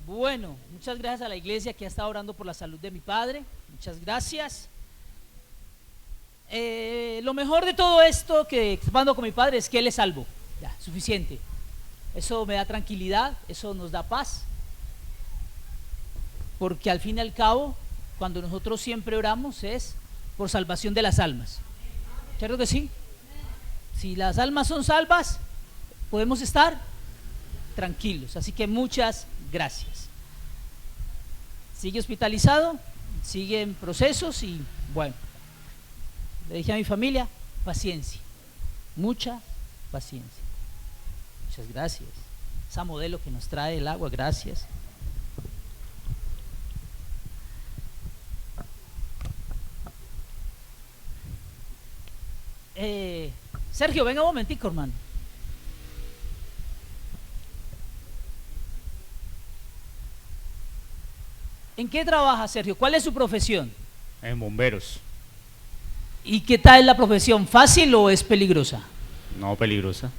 Bueno, muchas gracias a la iglesia que ha estado orando por la salud de mi padre. Muchas gracias. Lo mejor de todo esto que estoy pasando con mi padre es que él es salvo. Ya, suficiente. Eso me da tranquilidad, eso nos da paz. Porque al fin y al cabo, cuando nosotros siempre oramos es por salvación de las almas. ¿Cierto que sí? Si las almas son salvas, podemos estar tranquilos. Así que muchas gracias. Sigue hospitalizado, sigue en procesos y bueno, le dije a mi familia, paciencia, mucha paciencia. Muchas gracias. Esa modelo que nos trae el agua, gracias. Sergio, venga un momentico, hermano. ¿En qué trabaja, Sergio? ¿Cuál es su profesión? En bomberos. ¿Y qué tal la profesión? ¿Fácil o es peligrosa? No, peligrosa.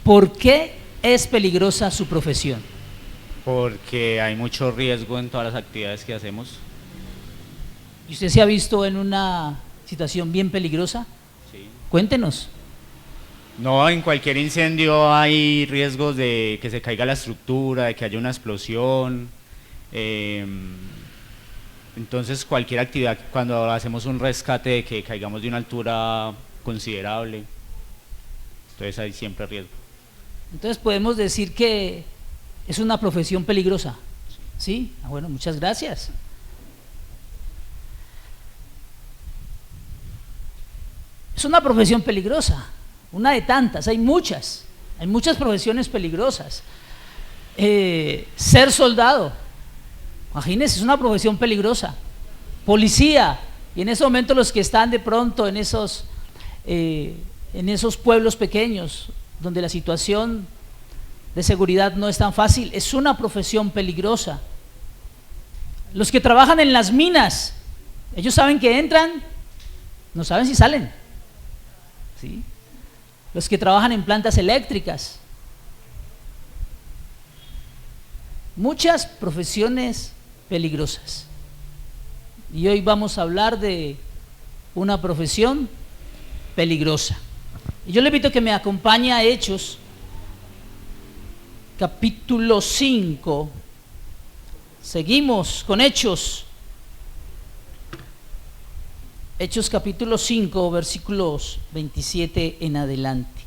¿Por qué es peligrosa su profesión? Porque hay mucho riesgo en todas las actividades que hacemos. ¿Y usted se ha visto en una situación bien peligrosa? Sí. Cuéntenos. No, en cualquier incendio hay riesgos de que se caiga la estructura, de que haya una explosión. Entonces cualquier actividad, cuando hacemos un rescate, de que caigamos de una altura considerable, entonces hay siempre riesgo. Entonces podemos decir que es una profesión peligrosa. ¿Sí? Bueno, muchas gracias. Es una profesión peligrosa, una de tantas, hay muchas profesiones peligrosas. Ser soldado, imagínense, es una profesión peligrosa. Policía, y en ese momento los que están de pronto en esos pueblos pequeños donde la situación de seguridad no es tan fácil, es una profesión peligrosa. Los que trabajan en las minas, ellos saben que entran, no saben si salen. ¿Sí? Los que trabajan en plantas eléctricas, muchas profesiones peligrosas. Y hoy vamos a hablar de una profesión peligrosa. Y yo le invito a que me acompañe a Hechos, capítulo 5. Seguimos con Hechos. Hechos capítulo 5, versículos 27 en adelante.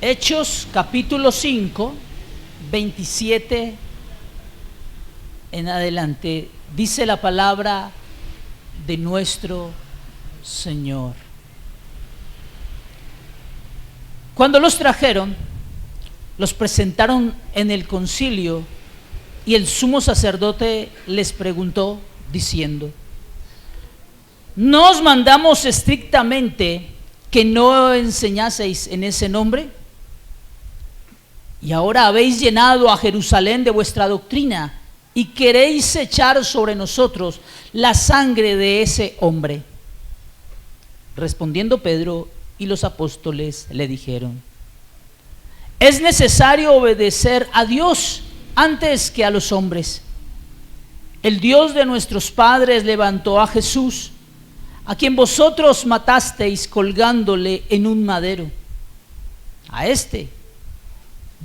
Hechos capítulo 5, 27 en adelante. Dice la palabra de nuestro Señor. Cuando los trajeron, los presentaron en el concilio y el sumo sacerdote les preguntó diciendo: ¿no os mandamos estrictamente que no enseñaseis en ese nombre? Y ahora habéis llenado a Jerusalén de vuestra doctrina y queréis echar sobre nosotros la sangre de ese hombre. Respondiendo Pedro y los apóstoles le dijeron: es necesario obedecer a Dios antes que a los hombres. El Dios de nuestros padres levantó a Jesús, a quien vosotros matasteis colgándole en un madero. A este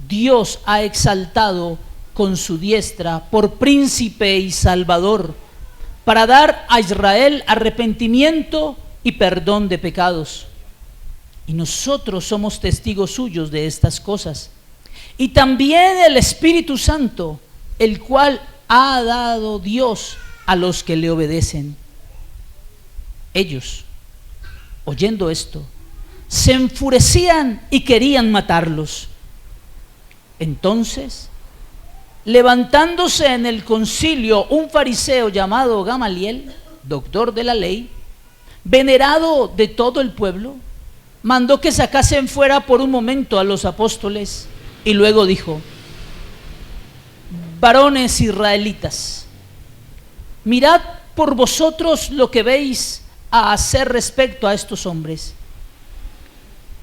Dios ha exaltado con su diestra por príncipe y salvador, para dar a Israel arrepentimiento y perdón de pecados. Y nosotros somos testigos suyos de estas cosas. Y también el Espíritu Santo, el cual ha dado Dios a los que le obedecen. Ellos, oyendo esto, se enfurecían y querían matarlos. Entonces, levantándose en el concilio un fariseo llamado Gamaliel, doctor de la ley, venerado de todo el pueblo, mandó que sacasen fuera por un momento a los apóstoles y luego dijo: varones israelitas, mirad por vosotros lo que veis a hacer respecto a estos hombres?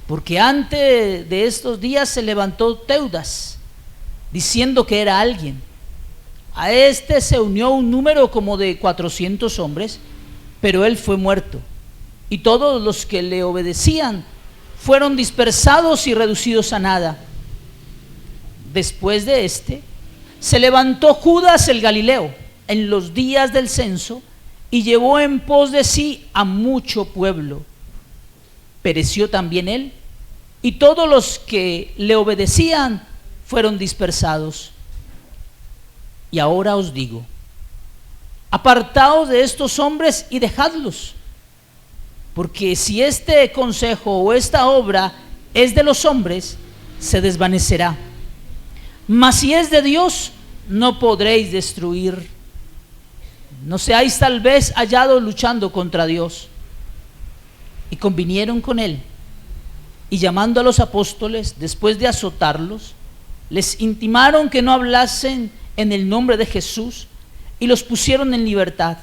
Porque antes de estos días se levantó Teudas, diciendo que era alguien. A este se unió un número como de 400 hombres, pero él fue muerto, y todos los que le obedecían fueron dispersados y reducidos a nada. Después de este, se levantó Judas el Galileo en los días del censo y llevó en pos de sí a mucho pueblo. Pereció también él, y todos los que le obedecían fueron dispersados. Y ahora os digo, apartaos de estos hombres y dejadlos, porque si este consejo o esta obra es de los hombres, se desvanecerá. Mas si es de Dios, no podréis destruir. No seáis tal vez hallados luchando contra Dios. Y convinieron con él, y llamando a los apóstoles, después de azotarlos, les intimaron que no hablasen en el nombre de Jesús, y los pusieron en libertad.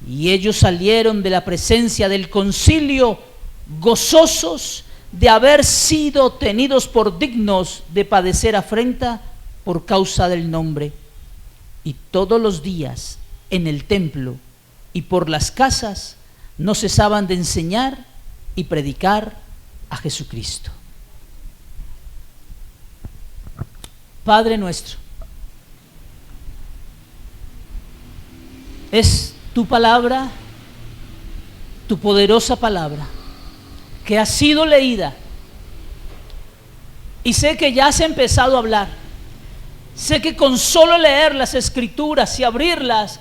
Y ellos salieron de la presencia del concilio gozosos de haber sido tenidos por dignos de padecer afrenta por causa del nombre. Y todos los días en el templo y por las casas no cesaban de enseñar y predicar a Jesucristo. Padre nuestro, es tu palabra, tu poderosa palabra, que ha sido leída, y sé que ya has empezado a hablar. Sé que con solo leer las escrituras y abrirlas,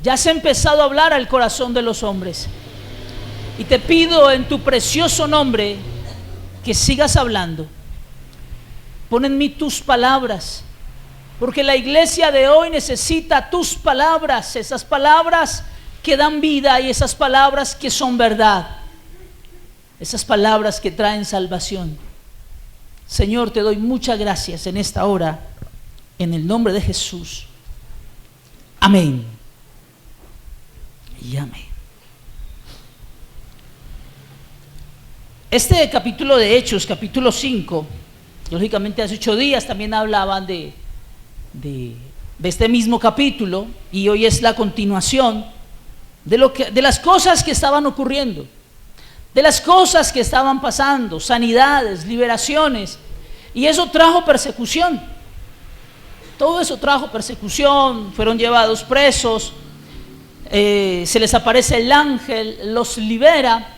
ya has empezado a hablar al corazón de los hombres. Y te pido en tu precioso nombre que sigas hablando. Pon en mí tus palabras, porque la iglesia de hoy necesita tus palabras, esas palabras que dan vida y esas palabras que son verdad, esas palabras que traen salvación. Señor, te doy muchas gracias en esta hora, en el nombre de Jesús. Amén y amén. Este capítulo de Hechos, capítulo 5, lógicamente hace 8 días también hablaban de este mismo capítulo, y hoy es la continuación de las cosas que estaban ocurriendo, de las cosas que estaban pasando, sanidades, liberaciones, y eso trajo persecución. Todo eso trajo persecución, fueron llevados presos, se les aparece el ángel, los libera,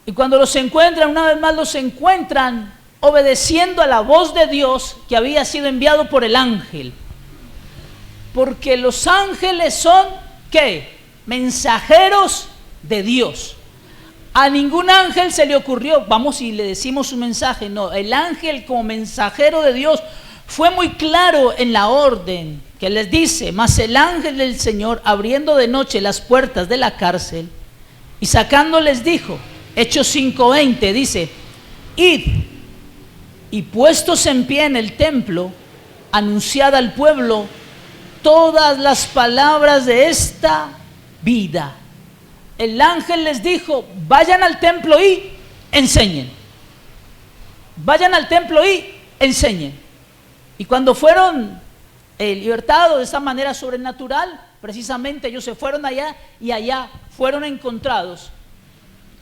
y cuando los encuentran, una vez más los encuentran obedeciendo a la voz de Dios que había sido enviado por el ángel. Porque los ángeles son, ¿qué? Mensajeros de Dios. A ningún ángel se le ocurrió, vamos y le decimos un mensaje. No, el ángel como mensajero de Dios fue muy claro en la orden que les dice: mas el ángel del Señor, abriendo de noche las puertas de la cárcel y sacándoles, dijo, Hechos 5:20, dice: id, y puestos en pie en el templo, anunciad al pueblo todas las palabras de esta vida. El ángel les dijo: vayan al templo y enseñen. Vayan al templo y enseñen. Y cuando fueron libertados de esa manera sobrenatural, precisamente ellos se fueron allá, y allá fueron encontrados.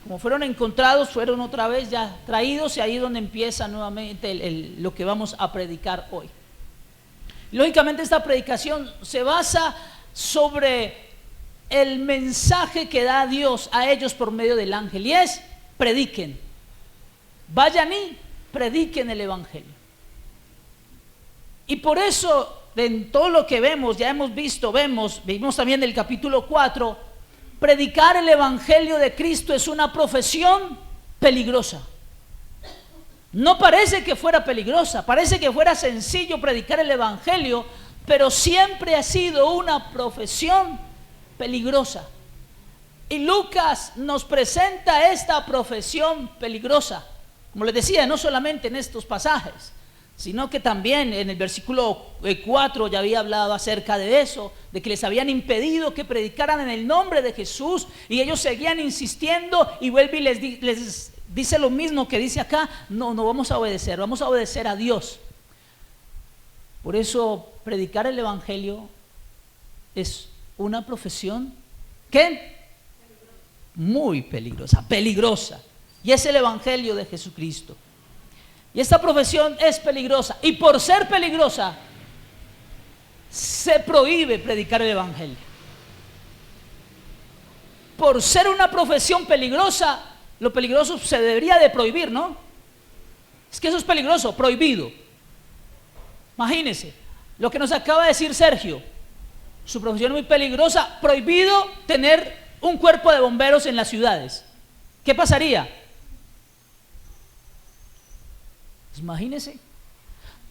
Como fueron encontrados, fueron otra vez ya traídos, y ahí es donde empieza nuevamente lo que vamos a predicar hoy. Lógicamente esta predicación se basa sobre el mensaje que da Dios a ellos por medio del ángel, y es: prediquen, vayan y prediquen el evangelio. Y por eso en todo lo que vemos, ya hemos visto, vimos también el capítulo 4, predicar el evangelio de Cristo es una profesión peligrosa. No parece que fuera peligrosa, parece que fuera sencillo predicar el evangelio, pero siempre ha sido una profesión peligrosa. Y Lucas nos presenta esta profesión peligrosa, como les decía, no solamente en estos pasajes, sino que también en el versículo 4 ya había hablado acerca de eso, de que les habían impedido que predicaran en el nombre de Jesús, y ellos seguían insistiendo, y vuelve y les dice lo mismo que dice acá: no vamos a obedecer a Dios. Por eso predicar el evangelio es una profesión ¿qué? Muy peligrosa, y es el evangelio de Jesucristo. Y esta profesión es peligrosa, y por ser peligrosa se prohíbe predicar el evangelio. Por ser una profesión peligrosa, lo peligroso se debería de prohibir, ¿no? Es que eso es peligroso, prohibido. Imagínense lo que nos acaba de decir Sergio: su profesión es muy peligrosa, prohibido tener un cuerpo de bomberos en las ciudades. ¿Qué pasaría? Imagínense,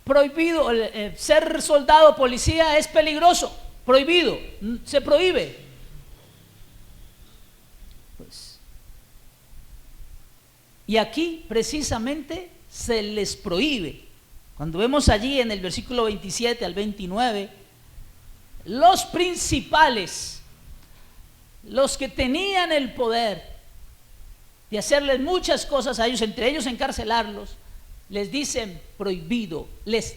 prohibido, ser soldado, policía es peligroso, prohibido, se prohíbe. Pues, y aquí precisamente se les prohíbe. Cuando vemos allí en el versículo 27 al 29, los principales, los que tenían el poder de hacerles muchas cosas a ellos, entre ellos encarcelarlos, les dicen prohibido.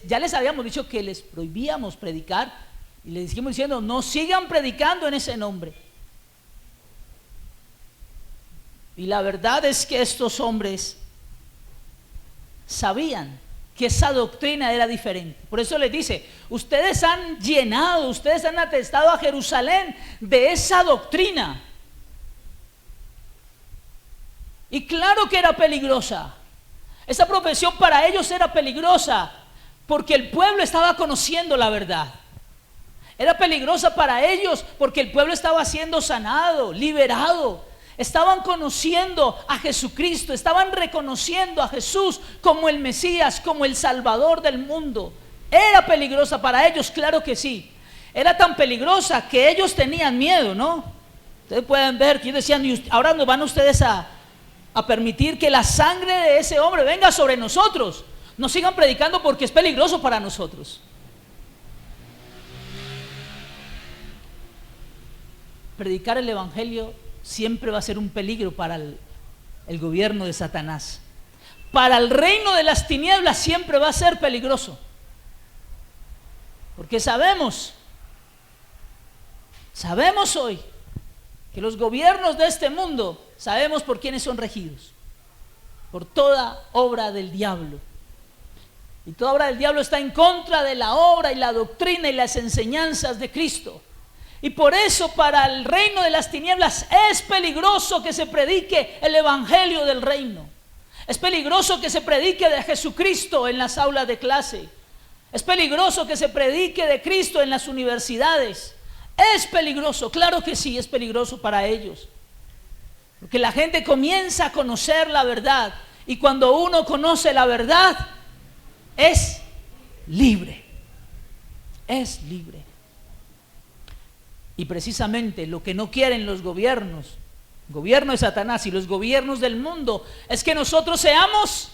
Ya les habíamos dicho que les prohibíamos predicar, y les seguimos diciendo: no sigan predicando en ese nombre. Y la verdad es que estos hombres sabían que esa doctrina era diferente. Por eso les dice: ustedes han llenado, ustedes han atestado a Jerusalén de esa doctrina. Y claro que era peligrosa. Esa profesión para ellos era peligrosa, porque el pueblo estaba conociendo la verdad. Era peligrosa para ellos porque el pueblo estaba siendo sanado, liberado. Estaban conociendo a Jesucristo, estaban reconociendo a Jesús como el Mesías, como el Salvador del mundo. Era peligrosa para ellos, claro que sí. Era tan peligrosa que ellos tenían miedo, ¿no? Ustedes pueden ver que ellos decían: ¿y ahora nos van ustedes a permitir que la sangre de ese hombre venga sobre nosotros? No sigan predicando porque es peligroso para nosotros. Predicar el evangelio siempre va a ser un peligro para el gobierno de Satanás. Para el reino de las tinieblas siempre va a ser peligroso, porque sabemos hoy que los gobiernos de este mundo, sabemos por quiénes son regidos: por toda obra del diablo. Y toda obra del diablo está en contra de la obra y la doctrina y las enseñanzas de Cristo. Y por eso para el reino de las tinieblas es peligroso que se predique el evangelio del reino. Es peligroso que se predique de Jesucristo en las aulas de clase. Es peligroso que se predique de Cristo en las universidades. Es peligroso, claro que sí, es peligroso para ellos. Porque la gente comienza a conocer la verdad, y cuando uno conoce la verdad, es libre. Es libre. Y precisamente lo que no quieren los gobiernos, el gobierno de Satanás y los gobiernos del mundo, es que nosotros seamos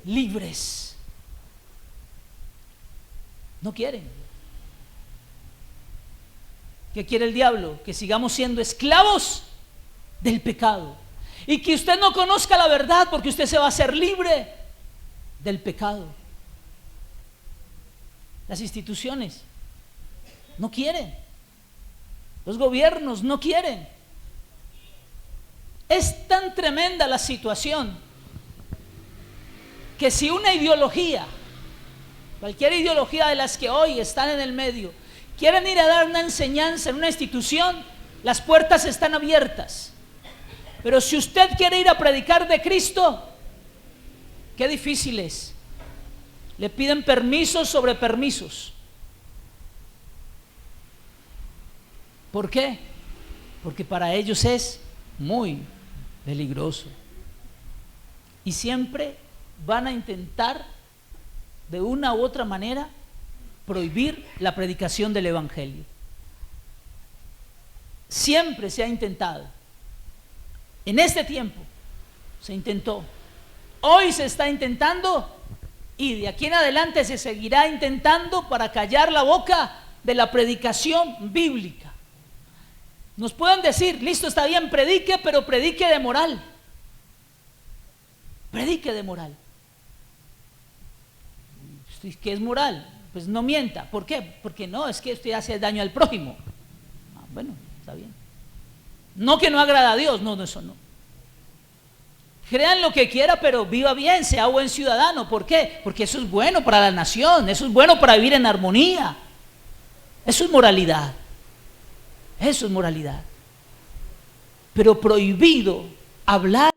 libres. No quieren. ¿Qué quiere el diablo? Que sigamos siendo esclavos del pecado, y que usted no conozca la verdad, porque usted se va a hacer libre del pecado. Las instituciones no quieren, los gobiernos no quieren. Es tan tremenda la situación que si una ideología, cualquier ideología de las que hoy están en el medio, quieren ir a dar una enseñanza en una institución, las puertas están abiertas. Pero si usted quiere ir a predicar de Cristo, qué difícil es. Le piden permisos sobre permisos. ¿Por qué? Porque para ellos es muy peligroso. Y siempre van a intentar, de una u otra manera, prohibir la predicación del evangelio. Siempre se ha intentado. En este tiempo se intentó. Hoy se está intentando Y de aquí en adelante se seguirá intentando para callar la boca de la predicación bíblica. Nos pueden decir, listo, está bien, predique, pero predique de moral. Predique de moral. ¿Qué es moral? Pues no mienta. ¿Por qué? Porque no, es que usted hace daño al prójimo. Bueno, está bien. No que no agrada a Dios, no, eso no. Crean lo que quiera, pero viva bien, sea buen ciudadano. ¿Por qué? Porque eso es bueno para la nación, eso es bueno para vivir en armonía. Eso es moralidad. Eso es moralidad. Pero prohibido hablar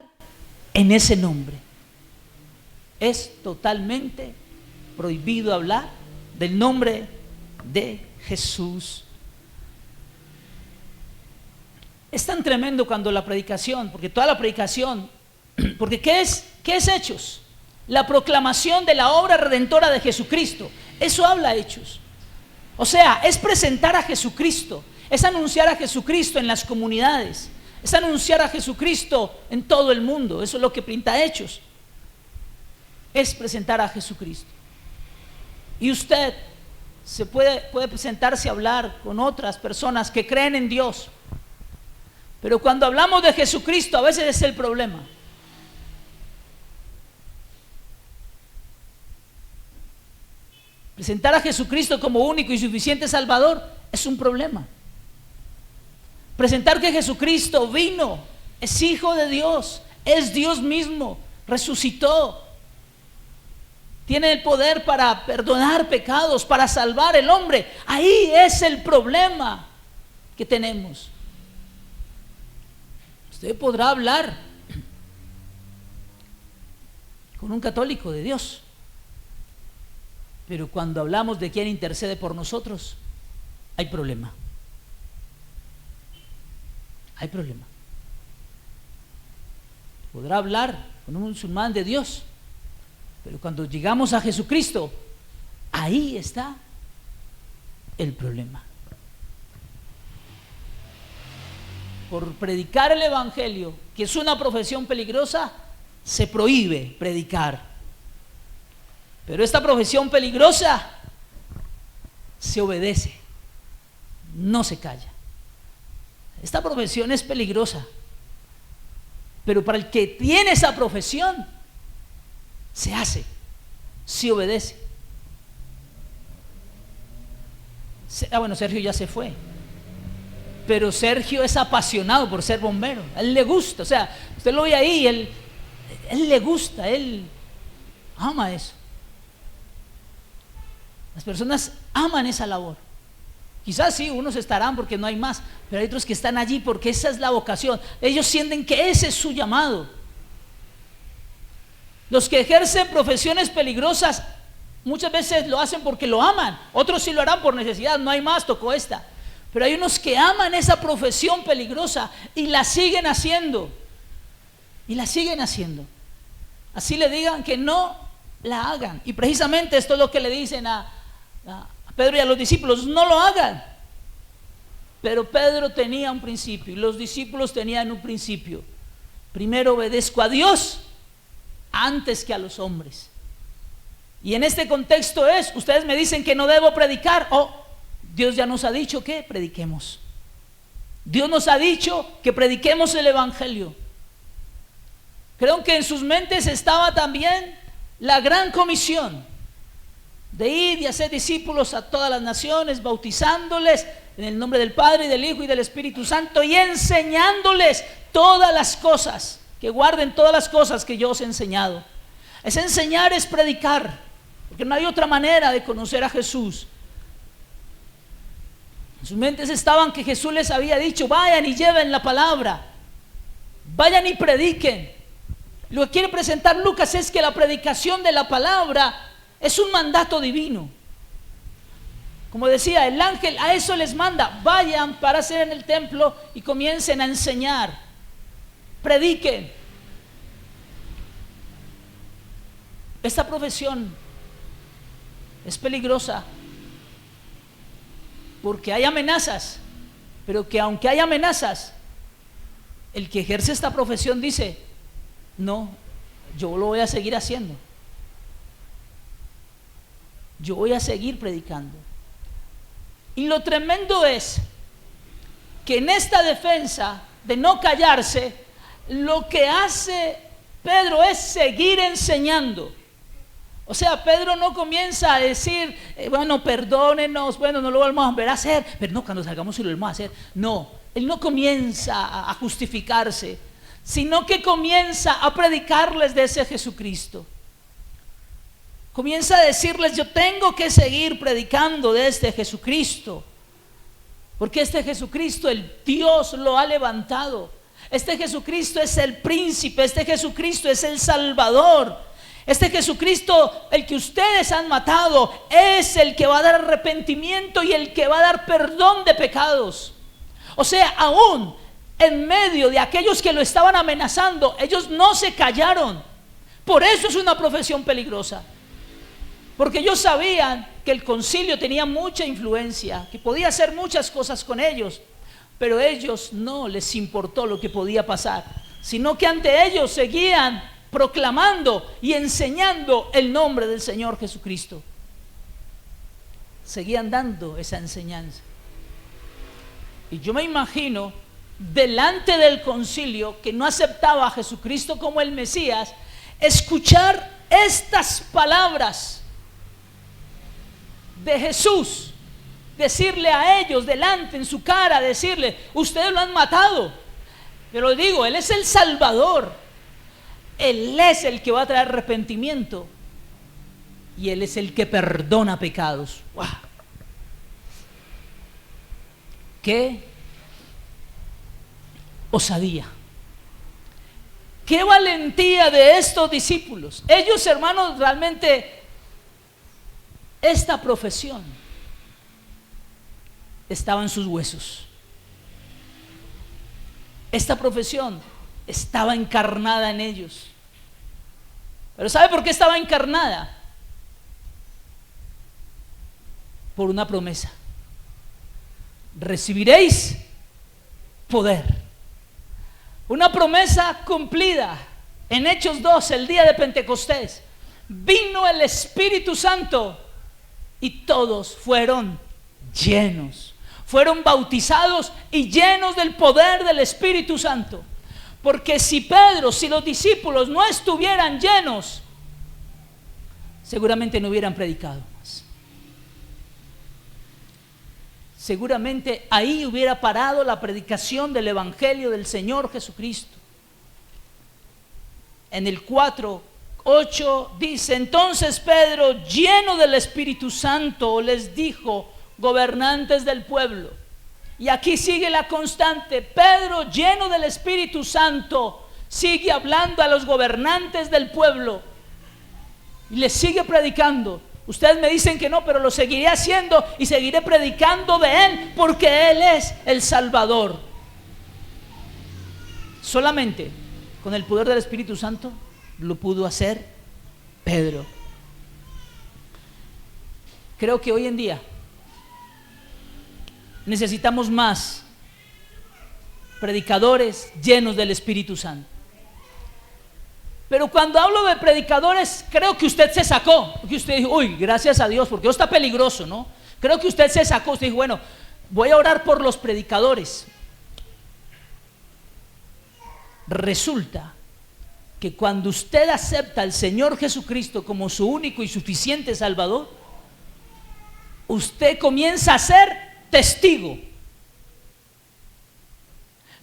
en ese nombre. Es totalmente prohibido hablar del nombre de Jesús. Es tan tremendo cuando la predicación, porque toda la predicación, porque ¿qué es Hechos? La proclamación de la obra redentora de Jesucristo. Eso habla Hechos. O sea, es presentar a Jesucristo, es anunciar a Jesucristo en las comunidades, es anunciar a Jesucristo en todo el mundo. Eso es lo que pinta Hechos. Es presentar a Jesucristo. Y usted se puede presentarse a hablar con otras personas que creen en Dios. Pero cuando hablamos de Jesucristo, a veces es el problema. Presentar a Jesucristo como único y suficiente Salvador es un problema. Presentar que Jesucristo vino, es Hijo de Dios, es Dios mismo, resucitó, tiene el poder para perdonar pecados, para salvar al hombre. Ahí es el problema que tenemos. Usted podrá hablar con un católico de Dios, pero cuando hablamos de quien intercede por nosotros, hay problema. Hay problema. Podrá hablar con un musulmán de Dios, pero cuando llegamos a Jesucristo, ahí está el problema. Por predicar el Evangelio, que es una profesión peligrosa, se prohíbe predicar. Pero esta profesión peligrosa se obedece, no se calla. Esta profesión es peligrosa, pero para el que tiene esa profesión, se hace, se obedece. Bueno, Sergio ya se fue, pero Sergio es apasionado por ser bombero. A él le gusta, o sea, usted lo ve ahí, él le gusta, él ama eso. Las personas aman esa labor. Quizás sí, unos estarán porque no hay más, pero hay otros que están allí porque esa es la vocación. Ellos sienten que ese es su llamado. Los que ejercen profesiones peligrosas muchas veces lo hacen porque lo aman, otros sí lo harán por necesidad, no hay más, tocó esta. Pero hay unos que aman esa profesión peligrosa y la siguen haciendo. Y la siguen haciendo. Así le digan que no la hagan. Y precisamente esto es lo que le dicen a Pedro y a los discípulos: no lo hagan. Pero Pedro tenía un principio y los discípulos tenían un principio: primero obedezco a Dios antes que a los hombres. Y en este contexto ustedes me dicen que no debo predicar. Dios ya nos ha dicho que prediquemos. Dios nos ha dicho que prediquemos el Evangelio. Creo que en sus mentes estaba también la gran comisión de ir y hacer discípulos a todas las naciones, bautizándoles en el nombre del Padre, y del Hijo, y del Espíritu Santo, y enseñándoles todas las cosas, que guarden todas las cosas que yo os he enseñado. Es enseñar, es predicar, porque no hay otra manera de conocer a Jesús. En sus mentes estaban que Jesús les había dicho: vayan y lleven la palabra, vayan y prediquen. Lo que quiere presentar Lucas es que la predicación de la palabra es un mandato divino. Como decía, el ángel a eso les manda: vayan para hacer en el templo y comiencen a enseñar, prediquen. Esta profesión es peligrosa porque hay amenazas, pero que aunque hay amenazas, el que ejerce esta profesión dice: no, yo lo voy a seguir haciendo. yo voy a seguir predicando. Y lo tremendo es que en esta defensa de no callarse, lo que hace Pedro es seguir enseñando. O sea, Pedro no comienza a decir, bueno, perdónenos, bueno, no lo vamos a volver a hacer, pero no, cuando salgamos y lo vamos a hacer. No, él no comienza a justificarse, sino que comienza a predicarles de ese Jesucristo. Comienza a decirles, yo tengo que seguir predicando de este Jesucristo, porque este Jesucristo, el Dios lo ha levantado. Este Jesucristo es el príncipe, este Jesucristo es el Salvador. Este Jesucristo, el que ustedes han matado, es el que va a dar arrepentimiento y el que va a dar perdón de pecados. O sea, aún en medio de aquellos que lo estaban amenazando, ellos no se callaron. Por eso es una profesión peligrosa, porque ellos sabían que el concilio tenía mucha influencia, que podía hacer muchas cosas con ellos, pero a ellos no les importó lo que podía pasar, sino que ante ellos seguían proclamando y enseñando el nombre del Señor Jesucristo. Seguían dando esa enseñanza. Y yo me imagino, delante del concilio que no aceptaba a Jesucristo como el Mesías, escuchar estas palabras de Jesús, decirle a ellos delante, en su cara, decirle, ustedes lo han matado, pero digo, Él es el Salvador. Él es el que va a traer arrepentimiento y Él es el que perdona pecados. ¡Wow! ¡Qué osadía! ¡Qué valentía de estos discípulos! Ellos, hermanos, realmente esta profesión estaba en sus huesos. Esta profesión estaba encarnada en ellos. Pero ¿sabe por qué estaba encarnada? Por una promesa: recibiréis poder. Una promesa cumplida en Hechos 2, el día de Pentecostés. Vino el Espíritu Santo y todos fueron llenos, fueron bautizados y llenos del poder del Espíritu Santo. Porque si Pedro, si los discípulos no estuvieran llenos, seguramente no hubieran predicado más. Seguramente ahí hubiera parado la predicación del Evangelio del Señor Jesucristo. En el 4:8 dice, entonces Pedro, lleno del Espíritu Santo, les dijo, gobernantes del pueblo. Y aquí sigue la constante. Pedro, lleno del Espíritu Santo, sigue hablando a los gobernantes del pueblo y les sigue predicando. Ustedes me dicen que no, pero lo seguiré haciendo y seguiré predicando de Él, porque Él es el Salvador. Solamente con el poder del Espíritu Santo lo pudo hacer Pedro. Creo que hoy en día necesitamos más predicadores llenos del Espíritu Santo. Pero cuando hablo de predicadores, creo que usted se sacó, porque usted dijo, uy, gracias a Dios, porque esto está peligroso, ¿no? Creo que usted se sacó, usted dijo, bueno, voy a orar por los predicadores. Resulta que cuando usted acepta al Señor Jesucristo como su único y suficiente Salvador, usted comienza a ser testigo.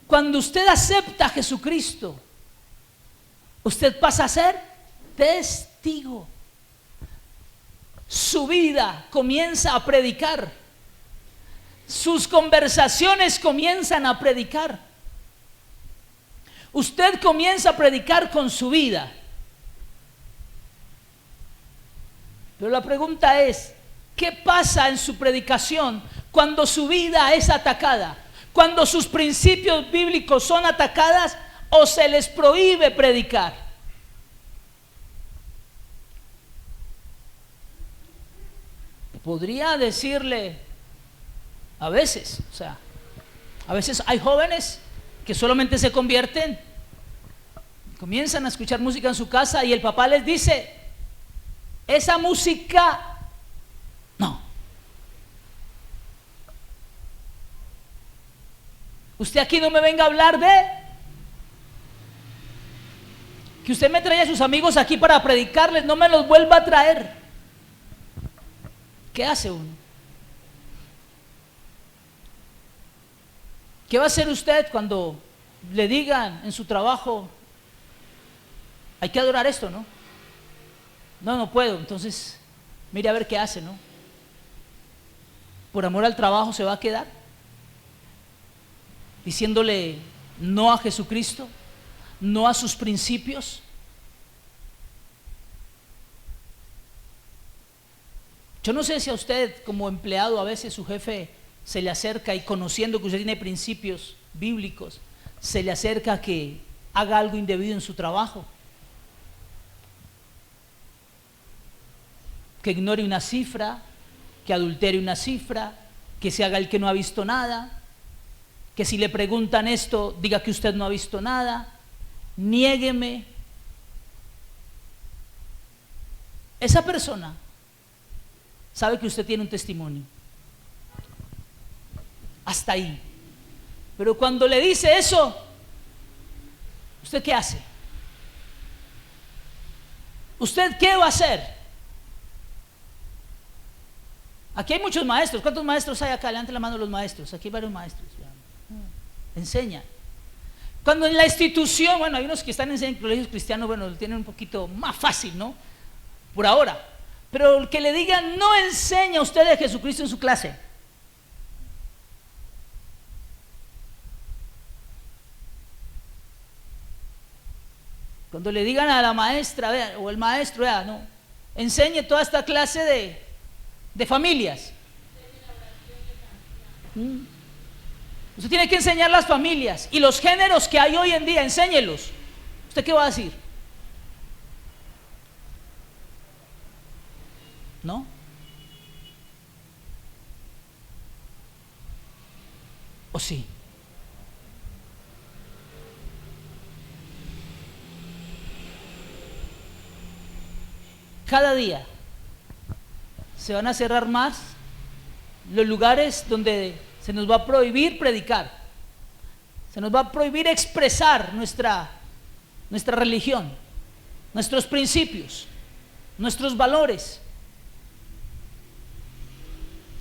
Cuando usted acepta a Jesucristo, usted pasa a ser testigo. Su vida comienza a predicar. Sus conversaciones comienzan a predicar. Usted comienza a predicar con su vida. Pero la pregunta es, ¿qué pasa en su predicación cuando su vida es atacada? Cuando sus principios bíblicos son atacadas o se les prohíbe predicar. Podría decirle a veces, a veces hay jóvenes que solamente se convierten, comienzan a escuchar música en su casa y el papá les dice, esa música Usted aquí no me venga a hablar de que usted me trae a sus amigos aquí para predicarles, no me los vuelva a traer. ¿Qué hace uno? ¿Qué va a hacer usted cuando le digan en su trabajo, hay que adorar esto, ¿no? No, no puedo. Entonces, mire a ver qué hace, ¿no? Por amor al trabajo se va a quedar diciéndole no a Jesucristo, no a sus principios. Yo no sé si a usted como empleado a veces su jefe se le acerca y conociendo que usted tiene principios bíblicos, se le acerca a que haga algo indebido en su trabajo, que ignore una cifra, que adultere una cifra, que se haga el que no ha visto nada, que si le preguntan esto diga que usted no ha visto nada, niégueme. Esa persona sabe que usted tiene un testimonio, hasta ahí. Pero cuando le dice eso, ¿usted qué hace? ¿Usted qué va a hacer? Aquí hay muchos maestros. ¿Cuántos maestros hay acá? Levante la mano los maestros. Aquí hay varios maestros. Enseña. Cuando en la institución, bueno, hay unos que están en colegios cristianos, bueno, lo tienen un poquito más fácil, ¿no? Por ahora. Pero el que le digan, no enseña usted de Jesucristo en su clase. Cuando le digan a la maestra, vea, o el maestro, vea, no, enseñe toda esta clase de familias. Usted tiene que enseñar las familias y los géneros que hay hoy en día, enséñelos. ¿Usted qué va a decir? ¿No? ¿O sí? Cada día se van a cerrar más los lugares donde se nos va a prohibir predicar, se nos va a prohibir expresar nuestra religión, nuestros principios, nuestros valores.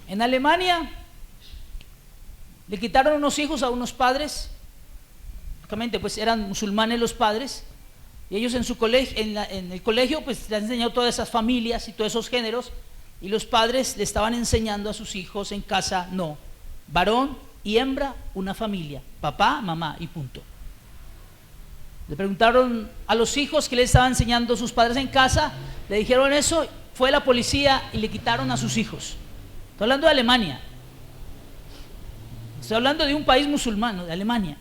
En Alemania le quitaron unos hijos a unos padres, lógicamente pues eran musulmanes los padres, y ellos en su colegio, en el colegio pues le han enseñado todas esas familias y todos esos géneros, y los padres le estaban enseñando a sus hijos en casa, no, varón y hembra, una familia, papá, mamá y punto. Le preguntaron a los hijos qué les estaban enseñando sus padres en casa, le dijeron eso, fue la policía y le quitaron a sus hijos. Estoy hablando de Alemania, estoy hablando de un país musulmán, de Alemania.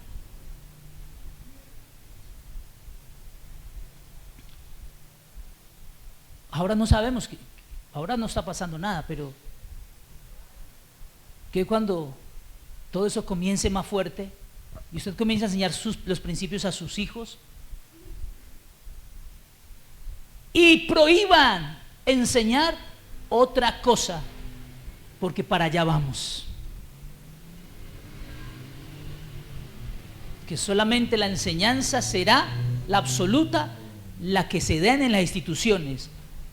Ahora no sabemos, ahora no está pasando nada, pero que cuando todo eso comience más fuerte y usted comienza a enseñar los principios a sus hijos y prohíban enseñar otra cosa, porque para allá vamos. Que solamente la enseñanza será la absoluta, la que se den en las instituciones.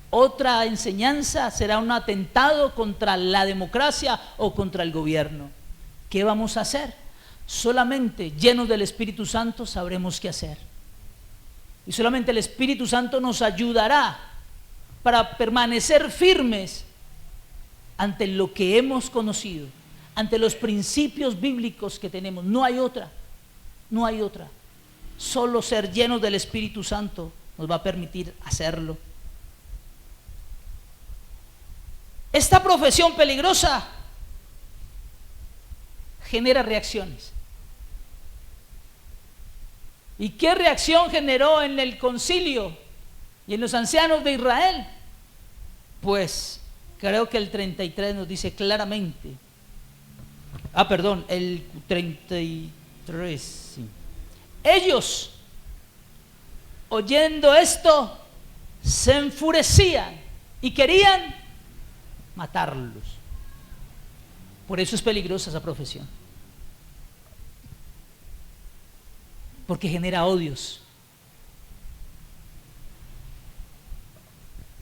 Otra enseñanza será un atentado contra la democracia o contra el gobierno. ¿Qué vamos a hacer? Solamente llenos del Espíritu Santo sabremos qué hacer. Y solamente el Espíritu Santo nos ayudará para permanecer firmes ante lo que hemos conocido, ante los principios bíblicos que tenemos. No hay otra, no hay otra. Solo ser llenos del Espíritu Santo nos va a permitir hacerlo. Esta profesión peligrosa genera reacciones. ¿Y qué reacción generó en el concilio y en los ancianos de Israel? Pues creo que el 33 nos dice claramente, el 33, sí. Ellos, oyendo esto, se enfurecían y querían matarlos. Por eso es peligrosa esa profesión. porque genera odios.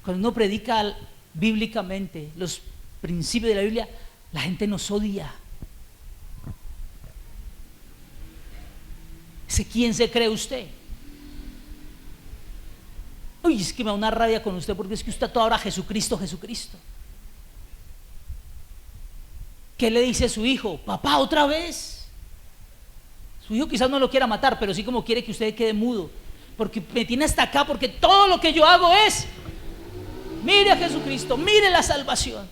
Cuando uno predica bíblicamente los principios de la Biblia, la gente nos odia. ¿Quién se cree usted? Uy, es que me da una rabia con usted porque es que usted toda hora Jesucristo, Jesucristo. ¿Qué le dice a su hijo? Papá, otra vez. Su hijo quizás no lo quiera matar, pero sí como quiere que usted quede mudo, porque me tiene hasta acá, porque todo lo que yo hago es: mire a Jesucristo, mire la salvación.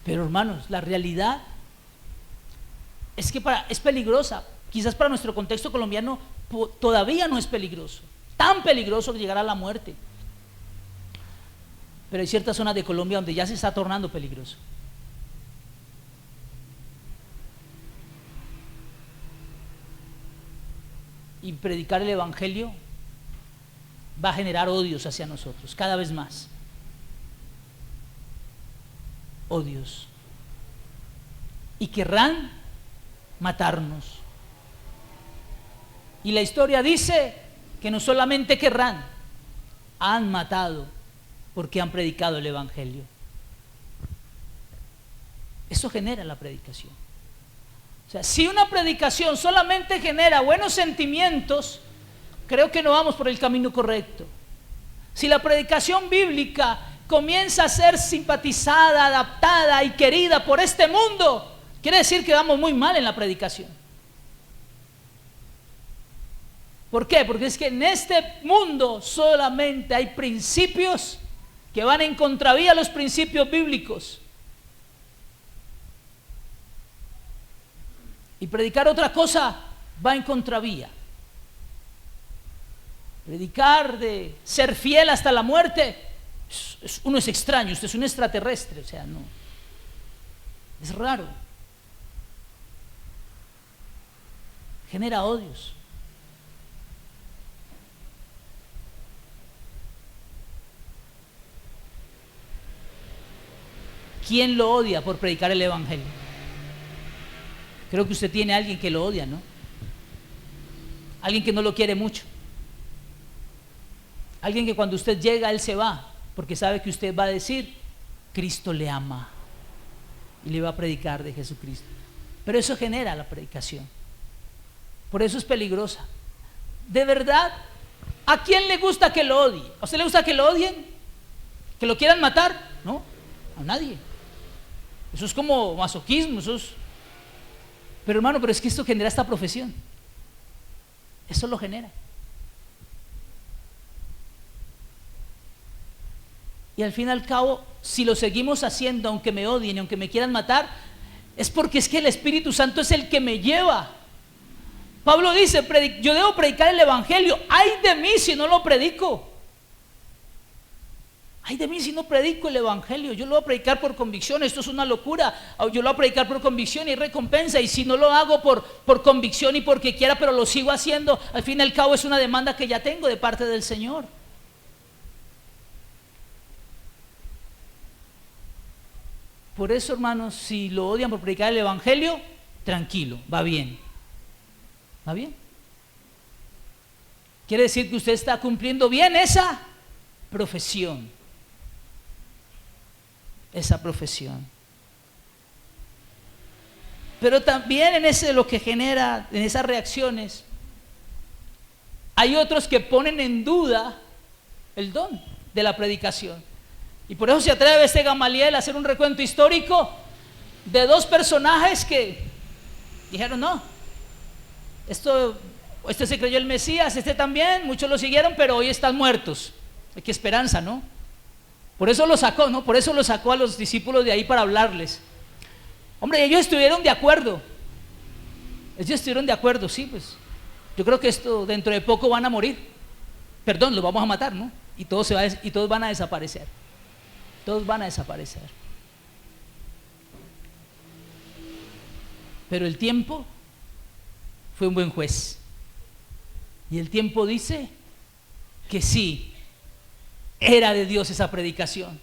Pero hermanos, la realidad es que es peligrosa. Quizás para nuestro contexto colombiano todavía no es peligroso, tan peligroso que llegará a la muerte. Pero hay ciertas zonas de Colombia donde ya se está tornando peligroso. Y predicar el evangelio va a generar odios hacia nosotros, cada vez más. Odios. Y querrán matarnos. Y la historia dice que no solamente querrán, han matado porque han predicado el evangelio. Eso genera la predicación. O sea, si una predicación solamente genera buenos sentimientos, creo que no vamos por el camino correcto. Si la predicación bíblica comienza a ser simpatizada, adaptada y querida por este mundo, quiere decir que vamos muy mal en la predicación. ¿Por qué? Porque es que en este mundo solamente hay principios que van en contravía a los principios bíblicos. Y predicar otra cosa va en contravía. Predicar de ser fiel hasta la muerte, uno es extraño, usted es un extraterrestre, o sea, no. Es raro. Genera odios. ¿Quién lo odia por predicar el evangelio? Creo que usted tiene a alguien que lo odia, ¿no? Alguien que no lo quiere mucho. Alguien que cuando usted llega, él se va, porque sabe que usted va a decir: Cristo le ama, y le va a predicar de Jesucristo. Pero eso genera la predicación. Por eso es peligrosa. De verdad, ¿a quién le gusta que lo odie? ¿A usted le gusta que lo odien? ¿Que lo quieran matar? No, a nadie. Eso es como masoquismo, eso es... Pero hermano, pero es que esto genera esta profesión. Eso lo genera. Y al fin y al cabo, si lo seguimos haciendo, aunque me odien y aunque me quieran matar, es porque es que el Espíritu Santo es el que me lleva. Pablo dice: yo debo predicar el evangelio. ¡Ay de mí si no lo predico! ¡Ay de mí si no predico el evangelio! Yo lo voy a predicar por convicción. Esto es una locura. Yo lo voy a predicar por convicción y hay recompensa. Y si no lo hago por convicción y porque quiera, pero lo sigo haciendo, al fin y al cabo es una demanda que ya tengo de parte del Señor. Por eso, hermanos, si lo odian por predicar el evangelio, tranquilo, va bien. ¿Va bien? Quiere decir que usted está cumpliendo bien esa profesión. Esa profesión. Pero también en ese lo que genera, en esas reacciones, hay otros que ponen en duda el don de la predicación. Y por eso se atreve este Gamaliel a hacer un recuento histórico de dos personajes que dijeron: no, este se creyó el Mesías, este también, muchos lo siguieron, pero hoy están muertos. Qué esperanza, ¿no? Por eso lo sacó, ¿no? Por eso lo sacó a los discípulos de ahí para hablarles. Hombre, ellos estuvieron de acuerdo. Sí, pues yo creo que esto dentro de poco van a morir. Perdón, los vamos a matar, ¿no? Y todos van a desaparecer. Todos van a desaparecer. Pero el tiempo fue un buen juez. Y el tiempo dice que sí, era de Dios esa predicación.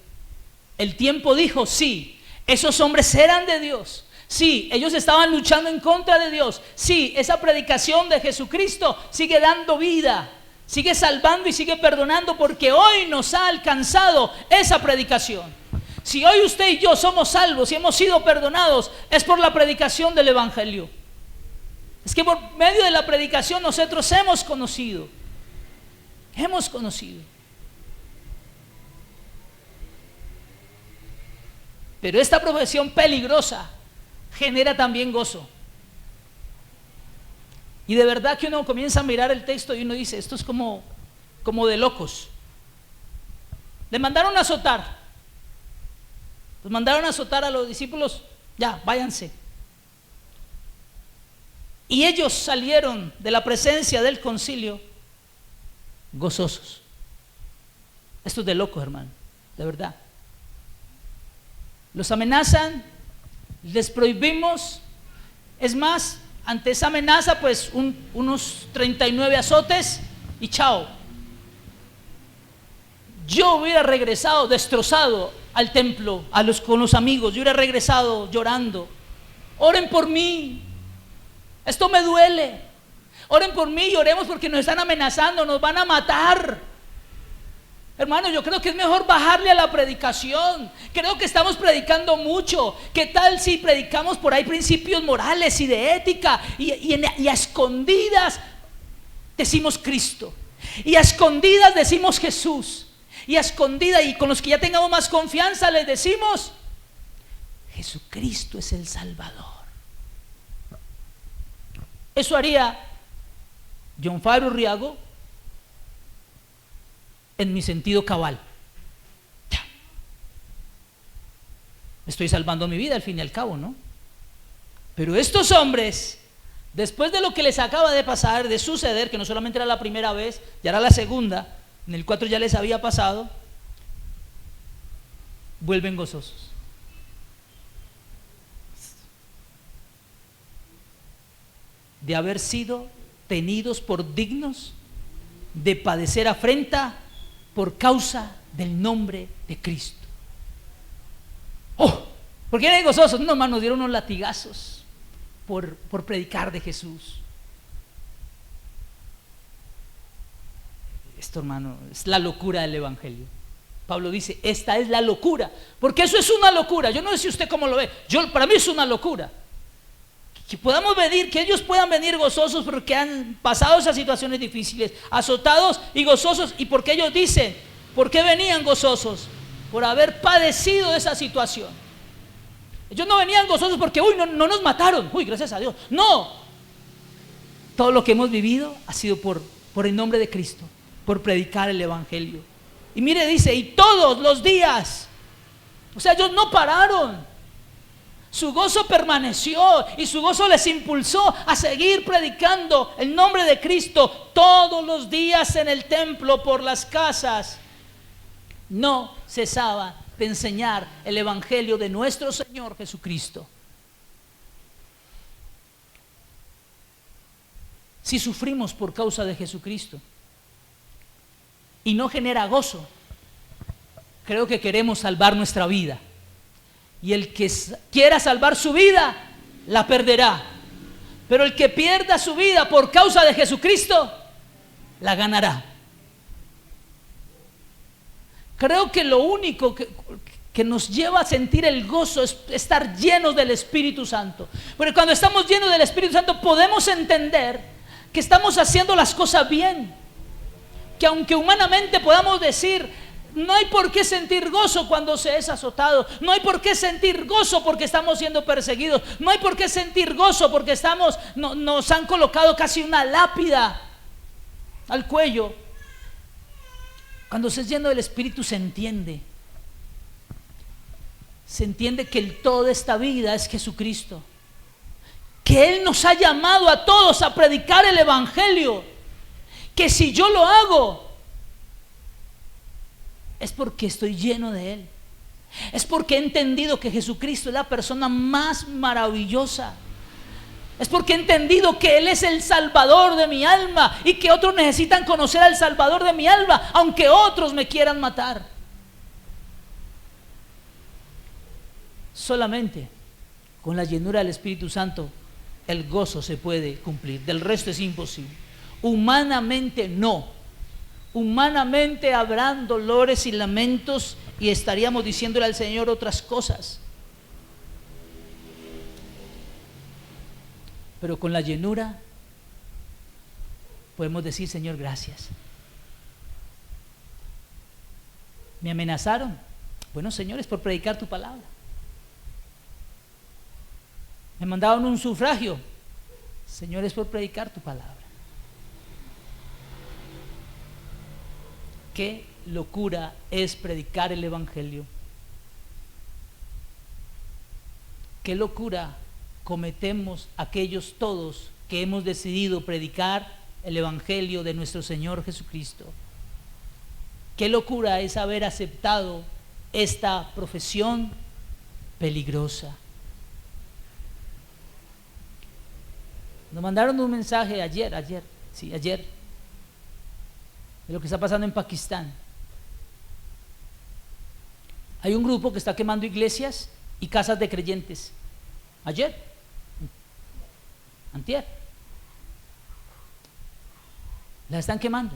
El tiempo dijo: sí, esos hombres eran de Dios. Sí, ellos estaban luchando en contra de Dios. Sí, esa predicación de Jesucristo sigue dando vida, sigue salvando y sigue perdonando, porque hoy nos ha alcanzado esa predicación. Si hoy usted y yo somos salvos y hemos sido perdonados, es por la predicación del Evangelio. Es que por medio de la predicación nosotros hemos conocido. Pero esta profesión peligrosa genera también gozo. Y de verdad que uno comienza a mirar el texto y uno dice, esto es como de locos. Le mandaron a azotar. Los mandaron a azotar a los discípulos, ya, váyanse. Y ellos salieron de la presencia del concilio gozosos. Esto es de locos, hermano, de verdad. Los amenazan, les prohibimos. Es más, ante esa amenaza, pues unos 39 azotes y chao. Yo hubiera regresado destrozado al templo, con los amigos. Yo hubiera regresado llorando. Oren por mí, esto me duele. Oren por mí y oremos porque nos están amenazando, nos van a matar. Hermano, yo creo que es mejor bajarle a la predicación. Creo que estamos predicando mucho. ¿Qué tal si predicamos por ahí principios morales y de ética y a escondidas decimos Cristo, y a escondidas decimos Jesús, y a escondidas, y con los que ya tengamos más confianza les decimos Jesucristo es el Salvador? Eso haría John Fabio Riago en mi sentido cabal. Ya. Estoy salvando mi vida al fin y al cabo, ¿no? Pero estos hombres, después de lo que les acaba de pasar, de suceder, que no solamente era la primera vez, ya era la segunda, en el 4 ya les había pasado, vuelven gozosos. De haber sido tenidos por dignos de padecer afrenta por causa del nombre de Cristo. ¡Oh! ¿Por qué eran gozosos? No, hermano, nos dieron unos latigazos por predicar de Jesús. Esto, hermano, es la locura del Evangelio. Pablo dice, esta es la locura, porque eso es una locura. Yo no sé si usted cómo lo ve. Para mí es una locura. Que podamos venir, que ellos puedan venir gozosos porque han pasado esas situaciones difíciles, azotados y gozosos. ¿Y por qué ellos dicen? ¿Por qué venían gozosos? Por haber padecido esa situación. Ellos no venían gozosos porque, no nos mataron, gracias a Dios. No, todo lo que hemos vivido ha sido por el nombre de Cristo, por predicar el Evangelio. Y mire, dice, y todos los días, o sea, ellos no pararon. Su gozo permaneció y su gozo les impulsó a seguir predicando el nombre de Cristo todos los días en el templo, por las casas. No cesaba de enseñar el Evangelio de nuestro Señor Jesucristo. Si sufrimos por causa de Jesucristo y no genera gozo, creo que queremos salvar nuestra vida. Y el que quiera salvar su vida, la perderá. Pero el que pierda su vida por causa de Jesucristo, la ganará. Creo que lo único que nos lleva a sentir el gozo es estar llenos del Espíritu Santo. Porque cuando estamos llenos del Espíritu Santo podemos entender que estamos haciendo las cosas bien. Que aunque humanamente podamos decir, no hay por qué sentir gozo cuando se es azotado, no hay por qué sentir gozo porque estamos siendo perseguidos, no hay por qué sentir gozo porque nos han colocado casi una lápida al cuello. Cuando se es lleno del Espíritu se entiende que el todo de esta vida es Jesucristo, que Él nos ha llamado a todos a predicar el Evangelio, que si yo lo hago es porque estoy lleno de Él, es porque he entendido que Jesucristo es la persona más maravillosa, es porque he entendido que Él es el Salvador de mi alma y que otros necesitan conocer al Salvador de mi alma, aunque otros me quieran matar. Solamente Con la llenura del Espíritu Santo, el gozo se puede cumplir. Del resto es imposible. Humanamente no. Humanamente habrán dolores y lamentos y estaríamos diciéndole al Señor otras cosas. Pero con la llenura podemos decir: Señor, gracias. ¿Me amenazaron? Bueno, Señor, es por predicar tu palabra. ¿Me mandaron un sufragio? Señor, es por predicar tu palabra. Qué locura es predicar el Evangelio. Qué locura cometemos aquellos todos que hemos decidido predicar el Evangelio de nuestro Señor Jesucristo. Qué locura es haber aceptado esta profesión peligrosa. Nos mandaron un mensaje ayer, de lo que está pasando en Pakistán. Hay un grupo que está quemando iglesias y casas de creyentes. Antier, las están quemando.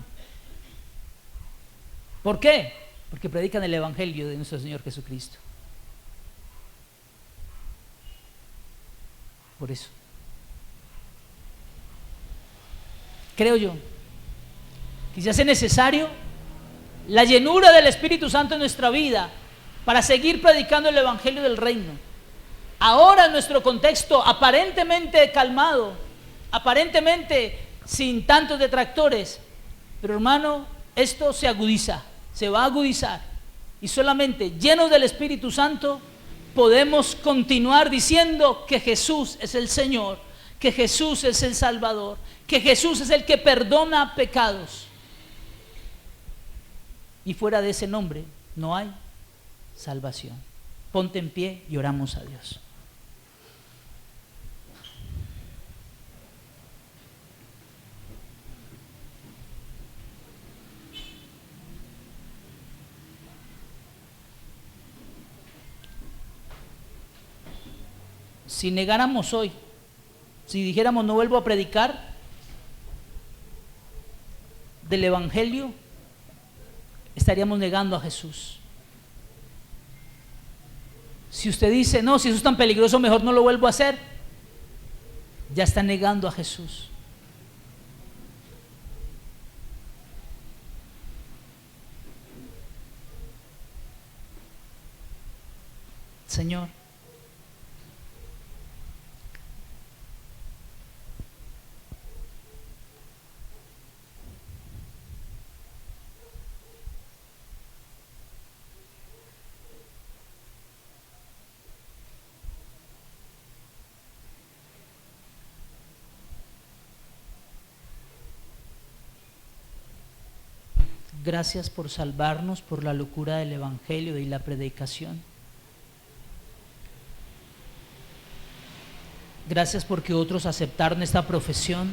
¿Por qué? Porque predican el Evangelio de nuestro Señor Jesucristo. Por eso creo yo que se hace necesario la llenura del Espíritu Santo en nuestra vida para seguir predicando el Evangelio del reino. Ahora en nuestro contexto aparentemente calmado, aparentemente sin tantos detractores, pero hermano, esto se agudiza, se va a agudizar, y solamente llenos del Espíritu Santo podemos continuar diciendo que Jesús es el Señor, que Jesús es el Salvador, que Jesús es el que perdona pecados, y fuera de ese nombre no hay salvación. Ponte en pie y oramos a Dios. Si negáramos hoy, si dijéramos no vuelvo a predicar del Evangelio, estaríamos negando a Jesús. Si usted dice no, si eso es tan peligroso, mejor no lo vuelvo a hacer, ya está negando a Jesús. Señor, gracias por salvarnos por la locura del Evangelio y la predicación. Gracias porque otros aceptaron esta profesión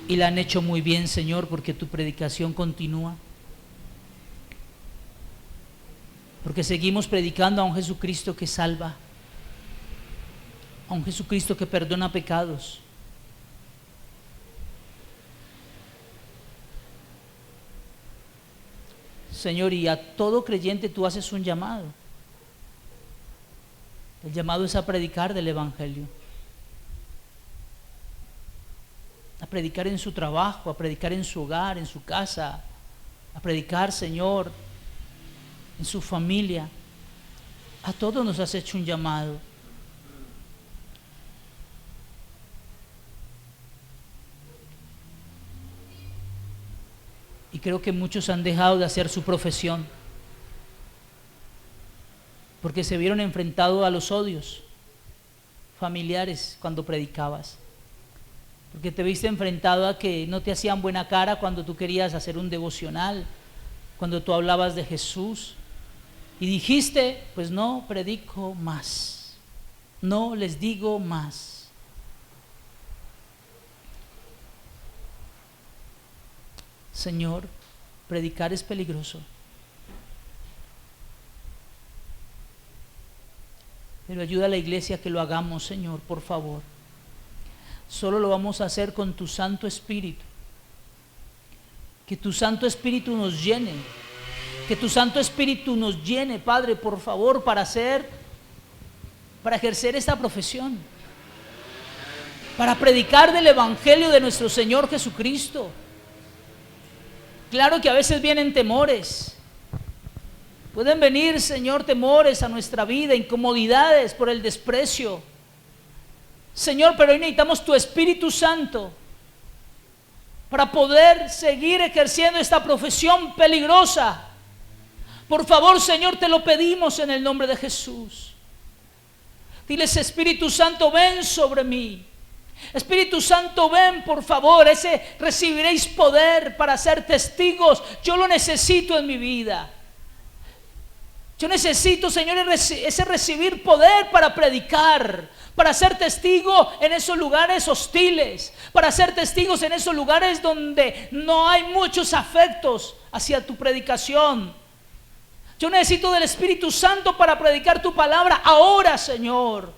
y la han hecho muy bien, Señor, porque tu predicación continúa. Porque seguimos predicando a un Jesucristo que salva, a un Jesucristo que perdona pecados. Señor, y a todo creyente tú haces un llamado. El llamado es a predicar del Evangelio, a predicar en su trabajo, a predicar en su hogar, en su casa, a predicar, Señor, en su familia. A todos nos has hecho un llamado. Y creo que muchos han dejado de hacer su profesión porque se vieron enfrentados a los odios familiares cuando predicabas, porque te viste enfrentado a que no te hacían buena cara cuando tú querías hacer un devocional, cuando tú hablabas de Jesús, y dijiste, pues no predico más, no les digo más. Señor, predicar es peligroso. Pero ayuda a la iglesia a que lo hagamos, Señor, por favor. Solo lo vamos a hacer con tu Santo Espíritu. Que tu Santo Espíritu nos llene. Que tu Santo Espíritu nos llene, Padre, por favor, para ejercer esta profesión. Para predicar del Evangelio de nuestro Señor Jesucristo. Claro que a veces vienen temores. Pueden venir, Señor, temores a nuestra vida, incomodidades por el desprecio. Señor, pero hoy necesitamos tu Espíritu Santo para poder seguir ejerciendo esta profesión peligrosa. Por favor, Señor, te lo pedimos en el nombre de Jesús. Diles, Espíritu Santo, ven sobre mí. Espíritu Santo, ven, por favor. Recibiréis poder para ser testigos. Yo lo necesito en mi vida. Yo necesito, Señor, ese recibir poder para predicar, para ser testigo en esos lugares hostiles, para ser testigos en esos lugares donde no hay muchos afectos hacia tu predicación. Yo necesito del Espíritu Santo para predicar tu palabra ahora, Señor.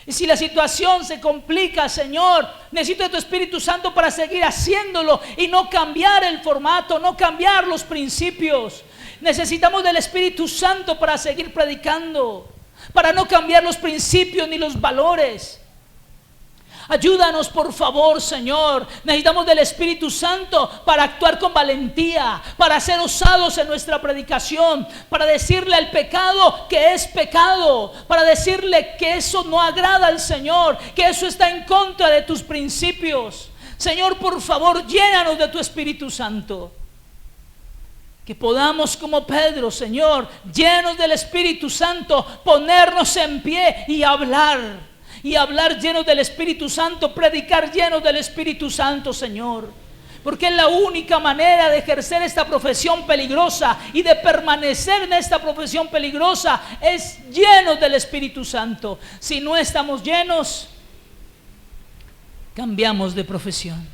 Y si la situación se complica, Señor, necesito de tu Espíritu Santo para seguir haciéndolo y no cambiar el formato, no cambiar los principios. Necesitamos del Espíritu Santo para seguir predicando, para no cambiar los principios ni los valores. Ayúdanos, por favor, Señor. Necesitamos del Espíritu Santo para actuar con valentía, para ser osados en nuestra predicación, para decirle al pecado que es pecado, para decirle que eso no agrada al Señor, que eso está en contra de tus principios. Señor, por favor, llénanos de tu Espíritu Santo. Que podamos, como Pedro, Señor, llenos del Espíritu Santo, ponernos en pie y hablar llenos del Espíritu Santo, predicar llenos del Espíritu Santo, Señor. Porque es la única manera de ejercer esta profesión peligrosa y de permanecer en esta profesión peligrosa, es llenos del Espíritu Santo. Si no estamos llenos, cambiamos de profesión.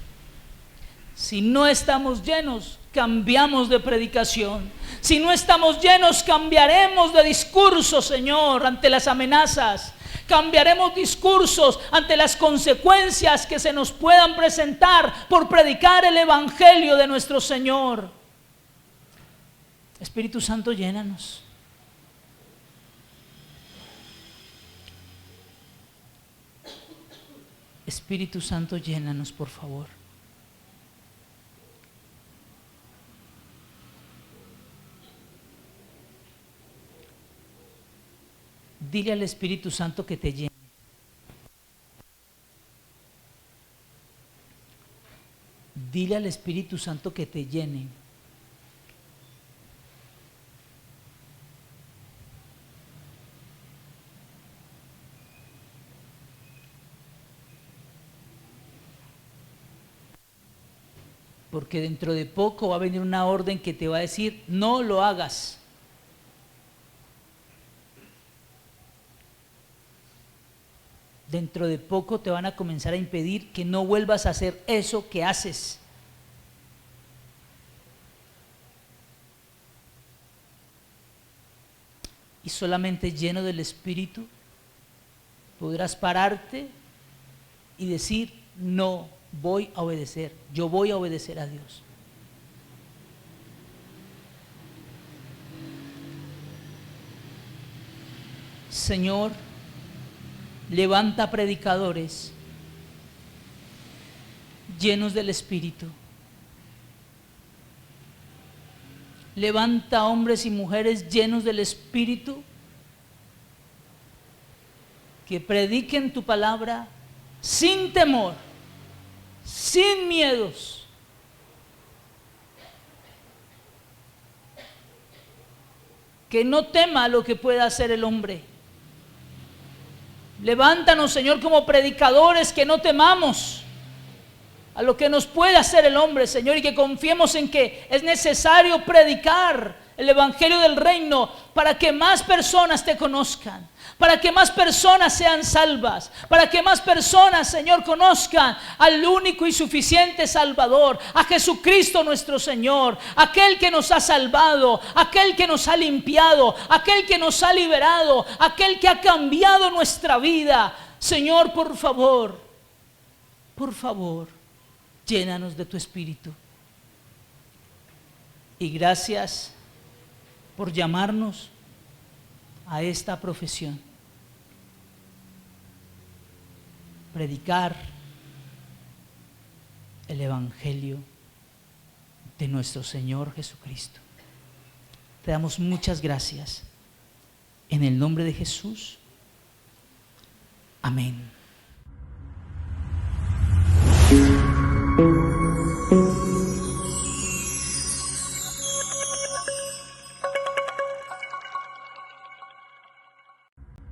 Si no estamos llenos, cambiamos de predicación. Si no estamos llenos, cambiaremos de discurso, Señor, ante las amenazas. Cambiaremos discursos ante las consecuencias que se nos puedan presentar por predicar el Evangelio de nuestro Señor. Espíritu Santo, llénanos. Espíritu Santo, llénanos, por favor. Dile al Espíritu Santo que te llene. Dile al Espíritu Santo que te llene. Porque dentro de poco va a venir una orden que te va a decir, no lo hagas. Dentro de poco te van a comenzar a impedir que no vuelvas a hacer eso que haces. Y solamente lleno del Espíritu podrás pararte y decir, no voy a obedecer, yo voy a obedecer a Dios. Señor, levanta predicadores llenos del Espíritu. Levanta hombres y mujeres llenos del Espíritu que prediquen tu palabra sin temor, sin miedos. Que no tema lo que pueda hacer el hombre. Levántanos, Señor, como predicadores, que no temamos a lo que nos puede hacer el hombre, Señor, y que confiemos en que es necesario predicar el Evangelio del Reino para que más personas te conozcan, para que más personas sean salvas, para que más personas, Señor, conozcan al único y suficiente Salvador, a Jesucristo nuestro Señor, aquel que nos ha salvado, aquel que nos ha limpiado, aquel que nos ha liberado, aquel que ha cambiado nuestra vida. Señor, por favor, llénanos de tu Espíritu. Y gracias por llamarnos a esta profesión. Predicar el Evangelio de nuestro Señor Jesucristo. Te damos muchas gracias. En el nombre de Jesús. Amén.